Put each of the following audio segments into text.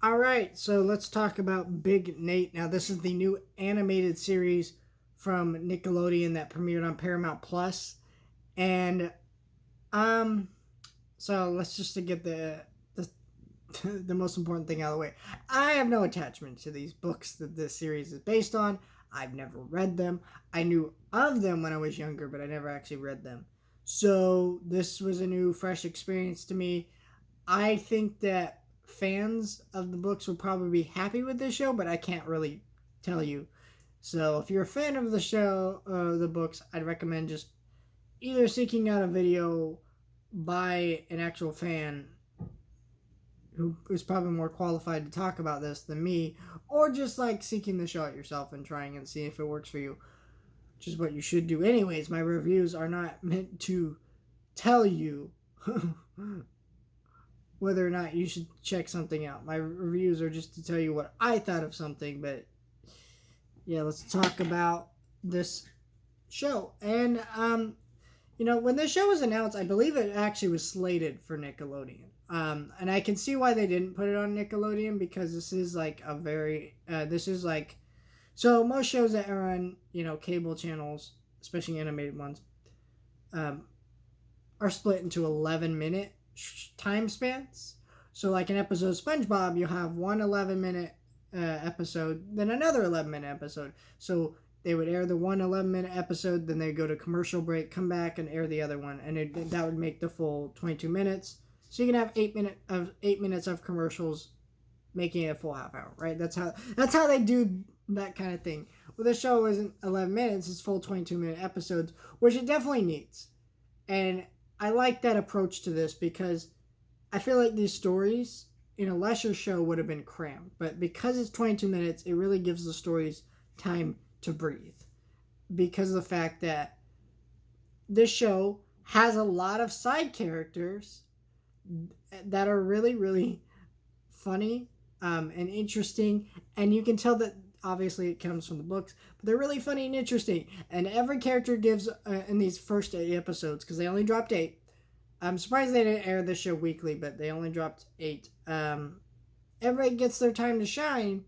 All right, so let's talk about Big Nate. Now, this is the new animated series from Nickelodeon that premiered on Paramount Plus, and um, so let's just to get the the most important thing out of the way. I have no attachment to these books that this series is based on. I've never read them. I knew of them when I was younger, but I never actually read them. So this was a new, fresh experience to me. I think that fans of the books will probably be happy with this show, but I can't really tell you. So if you're a fan of the show, the books, I'd recommend just either seeking out a video by an actual fan who is probably more qualified to talk about this than me, or just like seeking the show out yourself and trying and see if it works for you, which is what you should do. Anyways, my reviews are not meant to tell you whether or not you should check something out. My reviews are just to tell you what I thought of something. But yeah, let's talk about this show. And when this show was announced, I believe it actually was slated for Nickelodeon. And I can see why they didn't put it on Nickelodeon, because this is like a very so most shows that are on cable channels, especially animated ones, are split into 11-minute time spans. So like an episode of SpongeBob, you'll have one 11-minute episode, then another 11-minute episode. So they would air the one 11-minute episode, then they go to commercial break, come back and air the other one, and that would make the full 22 minutes. So you can have 8 minutes of commercials, making it a full half hour, right? That's how they do that kind of thing. Well, the show isn't 11 minutes; it's full 22-minute episodes, which it definitely needs. And I like that approach to this, because I feel like these stories in a lesser show would have been crammed, but because it's 22 minutes, it really gives the stories time to breathe, because of the fact that this show has a lot of side characters that are really, really funny and interesting, and you can tell that obviously it comes from the books, but they're really funny and interesting. And every character gives in these first 8 episodes, because they only dropped 8. I'm surprised they didn't air this show weekly, but they only dropped 8. Everybody gets their time to shine,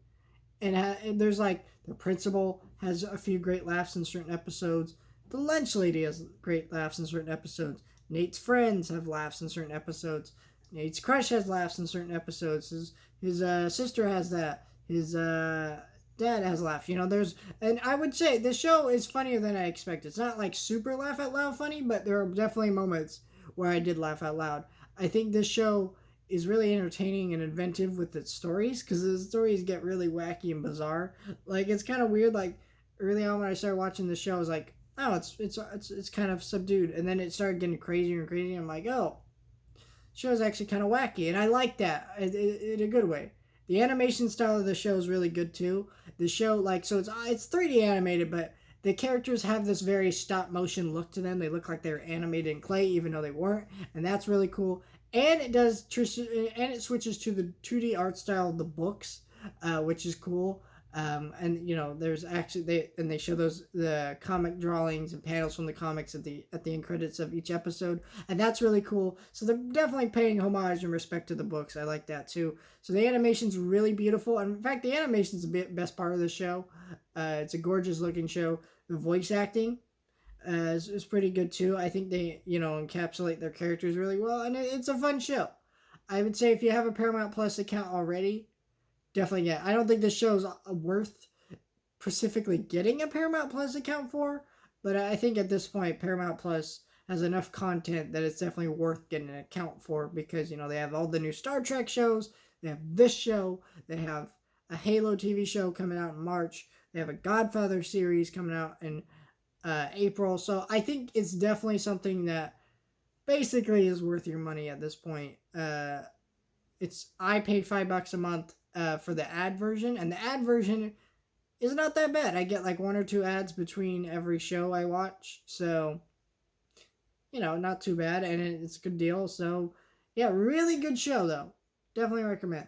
and there's like the principal has a few great laughs in certain episodes. The lunch lady has great laughs in certain episodes. Nate's friends have laughs in certain episodes. Nate's crush has laughs in certain episodes. His sister has that. His dad has laughs. And I would say this show is funnier than I expected. It's not like super laugh out loud funny, but there are definitely moments where I did laugh out loud. I think this show is really entertaining and inventive with its stories, because the stories get really wacky and bizarre. Like, it's kind of weird. Like, early on when I started watching the show, I was like, oh, it's kind of subdued, and then it started getting crazier and crazier. I'm like, oh, the show's actually kind of wacky, and I like that in a good way. The animation style of the show is really good too. The show, like, so it's 3D animated, but the characters have this very stop motion look to them. They look like they're animated in clay, even though they weren't, and that's really cool. And it switches to the 2D art style of the books, which is cool. And there's actually they show the comic drawings and panels from the comics at the end credits of each episode, and that's really cool. So they're definitely paying homage and respect to the books. I like that too. So the animation's really beautiful, and in fact, the animation's the best part of the show. It's a gorgeous looking show. The voice acting is pretty good too. I think they encapsulate their characters really well, and it's a fun show. I would say if you have a Paramount Plus account already, definitely, yeah. I don't think this show's worth specifically getting a Paramount Plus account for, but I think at this point, Paramount Plus has enough content that it's definitely worth getting an account for, because, they have all the new Star Trek shows, they have this show, they have a Halo TV show coming out in March, they have a Godfather series coming out in April, so I think it's definitely something that basically is worth your money at this point. I paid $5 a month for the ad version, and the ad version is not that bad. I get like 1 or 2 ads between every show I watch, so not too bad, and it's a good deal. So yeah, really good show though. Definitely recommend.